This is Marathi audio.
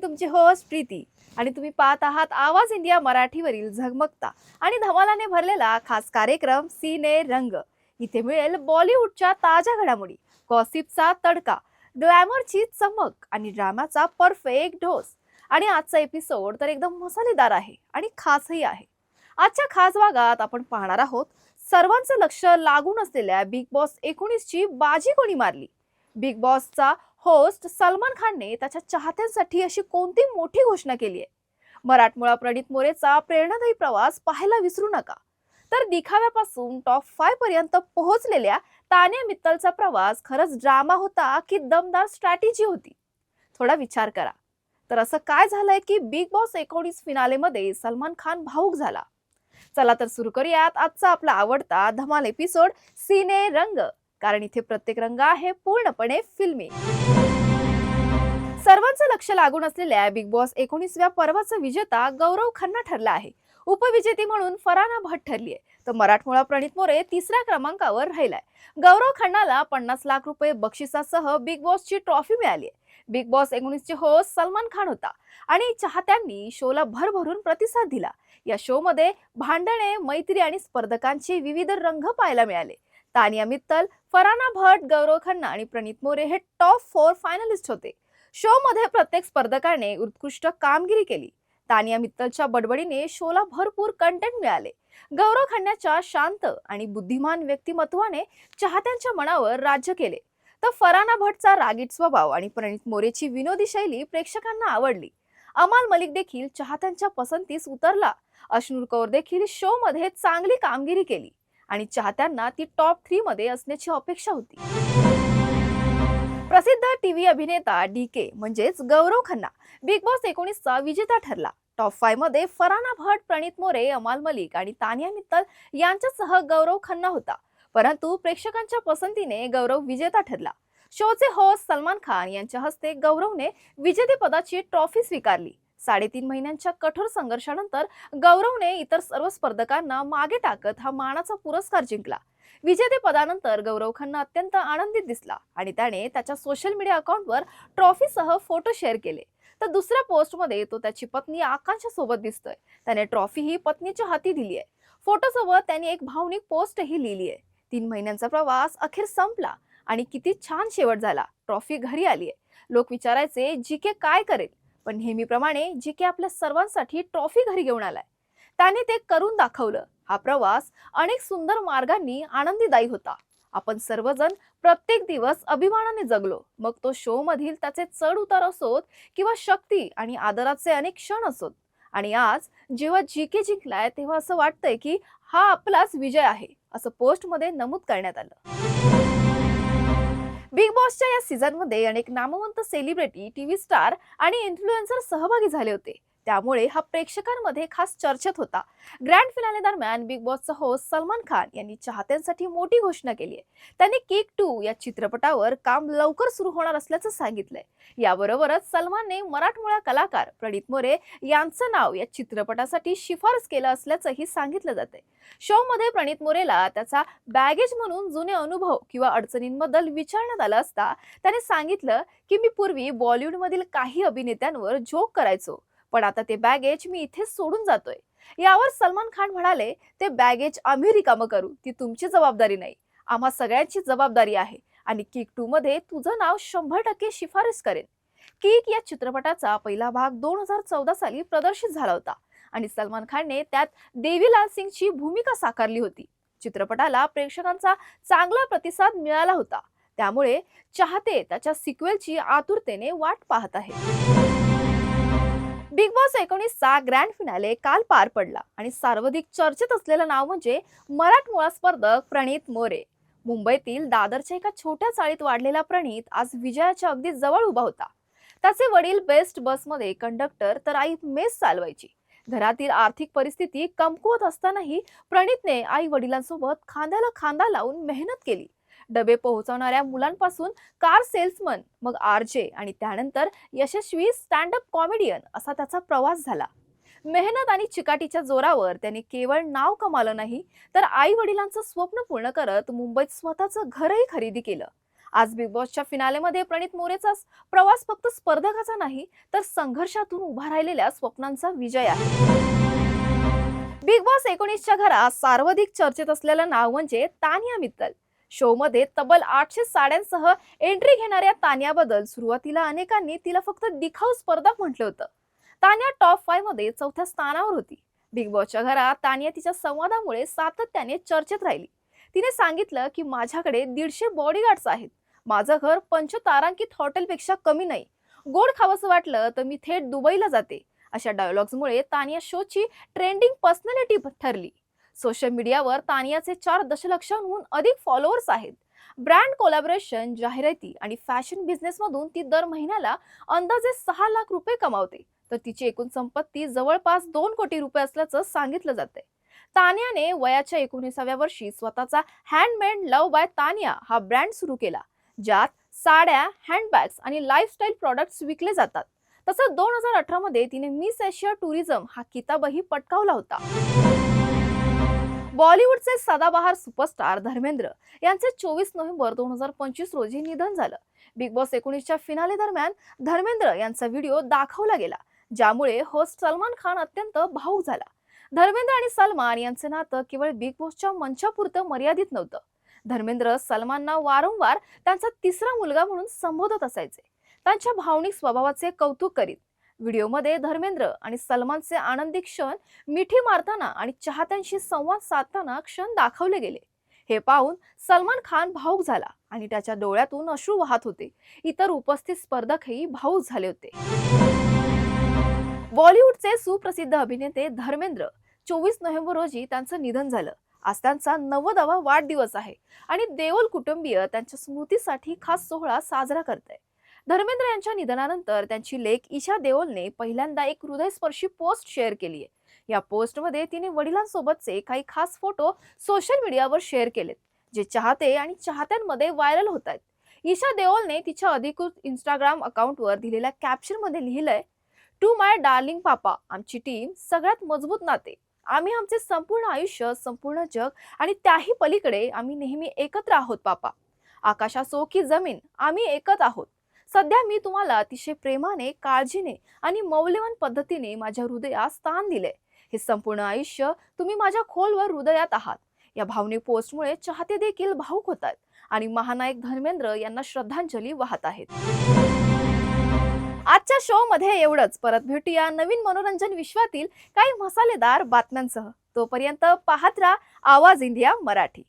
तुमची होस्ट प्रीती आणि तुम्ही पाहत आहात आवाज इंडिया मराठीवरील झगमगता आणि धमालाने भरलेला खास कार्यक्रम सिने रंग। इथे मिळेल बॉलिवूडच्या ताज्या घडामोडी, गॉसिपचा तडका, ग्लॅमरची चमक आणि ड्रामाचा परफेक्ट डोस। आणि आजचा एपिसोड तर एकदम मसालेदार आहे आणि खासही आहे। आजच्या खास भागात आपण पाहणार आहोत सर्वांचं लक्ष लागून असलेल्या बिग बॉस 19 ची बाजी कोणी मारली। बिग बॉसचा होस्ट सलमान खानने त्याच्या चाहत्यांसाठी अशी कोणती मोठी घोषणा केली आहे? मराठमोळा प्रणित मोरेचा प्रेरणादायी प्रवास पाहायला विसरू नका। तर दिखाव्यापासून टॉप 5 पर्यंत पोहोचलेल्या तान्या मित्तलचा प्रवास खरंच ड्रामा होता की दमदार स्ट्रॅटेजी होती? थोडा विचार करा। तर असं काय झालंय की बिग बॉस 19 फिनालेमध्ये सलमान खान भावुक झाला? चला तर सुरू करूयात आजचा आपला आवडता धमाल एपिसोड सिने रंग, कारण इथे प्रत्येक रंग आहे पूर्णपणे फिल्मी। सर्वांचं लक्ष लागून असलेल्या बिग बॉस 19व्या पर्वाचा विजेता गौरव खन्ना ठरला आहे। उपविजेती म्हणून फराना भट ठरली आहे, तर मराठमोळा प्रणित मोरे तिसऱ्या क्रमांकावर राहिलाय। गौरव खन्नाला 50 लाख रुपये बक्षिसासह बिग बॉसची ट्रॉफी मिळाली आहे। बिग बॉस 19 चे होस्ट सलमान खान होता आणि चाहत्यांनी शोला भरभरून प्रतिसाद दिला। या शो मध्ये भांडणे, मैत्री आणि स्पर्धकांचे विविध रंग पाहायला मिळाले। तानिया मित्तल, फराना भट, गौरव खन्ना आणि प्रणित मोरे हे टॉप 4 फायनलिस्ट होते। शो मध्ये प्रत्येक स्पर्धकाने उत्कृष्ट कामगिरी केली। तानिया मित्तलच्या बडबडीने शोला भरपूर कंटेंट मिळाले। गौरव खन्नाच्या शांत आणि बुद्धिमान व्यक्तिमत्वाने चाहत्यांच्या मनावर राज्य केले, तर फराना भटचा रागीट स्वभाव आणि प्रणित मोरेची विनोदी शैली प्रेक्षकांना आवडली। अमाल मलिक देखील चाहत्यांच्या पसंतीस उतरला। अश्नूर कौर देखील शो मध्ये चांगली कामगिरी केली आणि चाहत्यांना ती टॉप 3 मध्ये असण्याची अपेक्षा होती। प्रसिद्ध टीव्ही अभिनेता डीके म्हणजेच गौरव खन्ना बिग बॉस 19 चा विजेता ठरला। टॉप 5 मध्ये फराना भट, प्रणित मोरे, अमाल मलिक आणि तानिया मित्तल यांच्यासह गौरव खन्ना होता, परंतु प्रेक्षकांच्या पसंतीने गौरव विजेता ठरला। शोचे होस्ट सलमान खान यांच्या हस्ते गौरवने विजेतेपदाची ट्रॉफी स्वीकारली। 3.5 महिन्यांच्या कठोर संघर्षानंतर गौरवने इतर सर्व स्पर्धकांना मागे टाकत हा मानाचा पुरस्कार जिंकला। विजेतेपदानंतर गौरव खन्ना अत्यंत आनंदित दिसला आणि त्याने त्याच्या सोशल मीडिया अकाउंटवर ट्रॉफीसह फोटो शेअर केले। तर दुसऱ्या पोस्टमध्ये तो त्याची पत्नी आकांक्षा सोबत दिसतोय। त्याने ट्रॉफी ही पत्नीच्या हाती दिली आहे। फोटोसोबत त्याने एक भावनिक पोस्टही लिहिली आहे। 3 महिन्यांचा प्रवास अखेर संपला आणि किती छान शेवट झाला। ट्रॉफी घरी आली आहे। लोक विचारायचे जीके काय करेल, पण नेहमीप्रमाणे जीके आपल्या सर्वांसाठी ट्रॉफी घरी घेऊन आलाय। त्याने ते करून दाखवलं। हा प्रवास अनेक सुंदर मार्गांनी आनंदीदायी होता। आपण सर्वजण प्रत्येक दिवस अभिमानाने जगलो, मग तो शो मधील त्याचे चढ उतार असोत किंवा शक्ती आणि आदराचे अनेक क्षण असोत। आणि आज जेव्हा जीके जिंकलाय तेव्हा असं वाटतंय की हा आपलाच विजय आहे, असं पोस्ट मध्ये नमूद करण्यात आलं। बिग बॉसच्या या सीझन मध्ये अनेक नामवंत सेलिब्रिटी, टीव्ही स्टार आणि इन्फ्लुएन्सर सहभागी झाले होते, त्यामुळे हा प्रेक्षकांमध्ये खास चर्चेत होता। ग्रँड फिनाले दरम्यान बिग बॉसचा होस्ट सलमान खान यांनी चाहत्यांसाठी मोठी घोषणा केली आहे। त्यांनी किक 2 या चित्रपटावर काम लवकर सुरू होणार असल्याचं सांगितलंय। याबरोबरच सलमानने मराठमोळा कलाकार प्रणित मोरे यांचं नाव या चित्रपटासाठी शिफारस केलं असल्याचंही सांगितलं जातंय। शो मध्ये प्रणित मोरेला त्याचा बॅगेज म्हणून जुने अनुभव किंवा अडचणींबद्दल विचारण्यात आलं असता त्याने सांगितलं की मी पूर्वी बॉलिवूडमधील काही अभिनेत्यांवर जोक करायचो, पण आता ते बॅगेज मी इथे सोडून जातोय। यावर सलमान खान म्हणाले, ते बॅगेज आम्ही रिकामं करू, ती तुमची जबाबदारी नाही, आम्हा सगळ्यांची जबाबदारी आहे आणि किक 2 मध्ये तुझं नाव 100% शिफारस करेन। किक या चित्रपटाचा पहिला भाग 2014 साली प्रदर्शित झाला होता आणि सलमान खानने त्यात देवीलाल सिंगची भूमिका साकारली होती। चित्रपटाला प्रेक्षकांचा चांगला प्रतिसाद मिळाला होता, त्यामुळे चाहते त्याच्या सिक्वेलची आतुरतेने वाट पाहत आहेत। बिग बॉस 19 चा ग्रँड फिनाले काल पार पडला आणि सर्वाधिक चर्चेत असलेलं नाव म्हणजे मराठमोळा स्पर्धक प्रणित मोरे। मुंबईतील दादरच्या एका छोट्या चाळीत वाढलेला प्रणित आज विजयाच्या अगदी जवळ उभा होता। त्याचे वडील बेस्ट बसमध्ये कंडक्टर, तर आई मेस चालवायची। घरातील आर्थिक परिस्थिती कमकुवत असतानाही प्रणितने आई वडिलांसोबत खांद्याला खांदा लावून मेहनत केली। डबे पोहोचवणाऱ्या मुलांपासून कार सेल्समन, मग आरजे आणि त्यानंतर यशस्वी स्टँड अप कॉमेडियन असा त्याचा प्रवास झाला। मेहनत आणि चिकाटीच्या जोरावर त्याने केवळ नाव कमावलं नाही, तर आई वडिलांचं स्वप्न पूर्ण करत मुंबईत स्वतःचं घरही खरेदी केलं। आज बिग बॉसच्या फिनालेमध्ये प्रणित मोरेचा प्रवास फक्त स्पर्धकाचा नाही, तर संघर्षातून उभा राहिलेल्या स्वप्नांचा विजय आहे. बिग बॉस 19च्या घरात सर्वाधिक चर्चेत असलेलं नाव म्हणजे तानिया मित्तल. शो मध्ये तब्बल 800 साड्यांसह एंट्री घेणाऱ्या तानियाबद्दल सुरुवातीला अनेकांनी तिला फक्त दिखाऊ स्पर्धक म्हटलं होतं. तानिया टॉप 5 मध्ये चौथ्या स्थानावर होती. बिग बॉसच्या घरात तानिया तिच्या संवादामुळे सातत्याने चर्चेत राहिली. तिने सांगितलं की माझ्याकडे 150 बॉडीगार्ड्स आहेत. माझं घर पंचतारांकित हॉटेलपेक्षा कमी नाही. गोड खावंसं वाटलं तर मी थेट दुबईला जाते. अशा डायलॉग्समुळे तानिया शोची ट्रेंडिंग पर्सनॅलिटी ठरली. सोशल मीडियावर तानियाचे 4 दशलक्षांहून अधिक फॉलोअर्स आहेत. ब्रँड कोलॅबोरेशन, जाहिराती आणि फॅशन बिझनेसमधून ती दर महिन्याला अंदाजे 6 लाख रुपये कमावते. तर तिची एकूण संपत्ती जवळपास 2 कोटी रुपये असल्याचं सांगितलं जाते. तानियाने वयाच्या 19व्या वर्षी स्वतःचा हँडमेड लव्ह बाय तानिया हा ब्रँड सुरू केला, ज्यात साड्या, हँडबॅग्स आणि लाईफस्टाईल प्रॉडक्ट्स विकले जातात. तसंच 2018 मध्ये तिने मिस एशिया टुरिझम हा किताबही पटकावला होता. बॉलिवूडचे सदाबहार सुपरस्टार धर्मेंद्र यांचे 24 नोव्हेंबर 2025 रोजी निधन झालं. बिग बॉस 19च्या फिनाले दरम्यान धर्मेंद्र यांचा व्हिडिओ दाखवला गेला, ज्यामुळे होस्ट सलमान खान अत्यंत भावुक झाला. धर्मेंद्र आणि सलमान यांचे नातं केवळ बिग बॉसच्या मंचापुरतं मर्यादित नव्हतं. धर्मेंद्र सलमानना वारंवार त्यांचा तिसरा मुलगा म्हणून संबोधत असायचे. त्यांच्या भावनिक स्वभावाचे कौतुक करीत. व्हिडिओमध्ये धर्मेंद्र आणि सलमानचे आनंदी क्षण, मिठी मारताना आणि चाहत्यांशी संवाद साधताना क्षण दाखवले गेले. हे पाहून सलमान खान भावुक झाला आणि त्याच्या डोळ्यातून अश्रू वाहत होते. इतर उपस्थित स्पर्धकही भावुक झाले होते. बॉलिवूडचे सुप्रसिद्ध अभिनेते धर्मेंद्र 24 नोव्हेंबर रोजी त्यांचं निधन झालं. आज त्यांचा 90वा वाढदिवस आहे आणि देओल कुटुंबीय त्यांच्या स्मृतीसाठी खास सोहळा साजरा करत आहे. धर्मेंद्र यांच्या निधनानंतर त्यांची लेक ईशा देओलने पहिल्यांदा एक हृदयस्पर्शी पोस्ट शेअर केली आहे. या पोस्टमध्ये तिने वडिलांसोबतचे काही खास फोटो सोशल मीडियावर शेअर केलेत, जे चाहते आणि चाहत्यांमध्ये व्हायरल होत आहेत. ईशा देओलने तिच्या अधिकृत इंस्टाग्राम अकाउंटवर दिलेल्या कॅप्शनमध्ये लिहिलंय, टू माय डार्लिंग पापा, आमची टीम सगळ्यात मजबूत नाते. आम्ही आमचे संपूर्ण आयुष्य, संपूर्ण जग आणि त्याही पलीकडे आम्ही नेहमी एकत्र आहोत पापा. आकाशासो की जमीन, आम्ही एकच आहोत. सध्या मी तुम्हाला अतिशय प्रेमाने, काळजीने आणि मौल्यवान पद्धतीने माझ्या हृदयात स्थान दिले. हे संपूर्ण आयुष्य तुम्ही माझ्या खोलवर हृदयात आहात. या भावनिक पोस्टमुळे चाहते देखील भावुक होतात आणि महानायक धर्मेंद्र यांना श्रद्धांजली वाहत आहेत. आजच्या शो मध्ये एवढंच. परत भेटूया नवीन मनोरंजन विश्वातील काही मसालेदार बातम्यांसह. तोपर्यंत पाहत राहा आवाज इंडिया मराठी.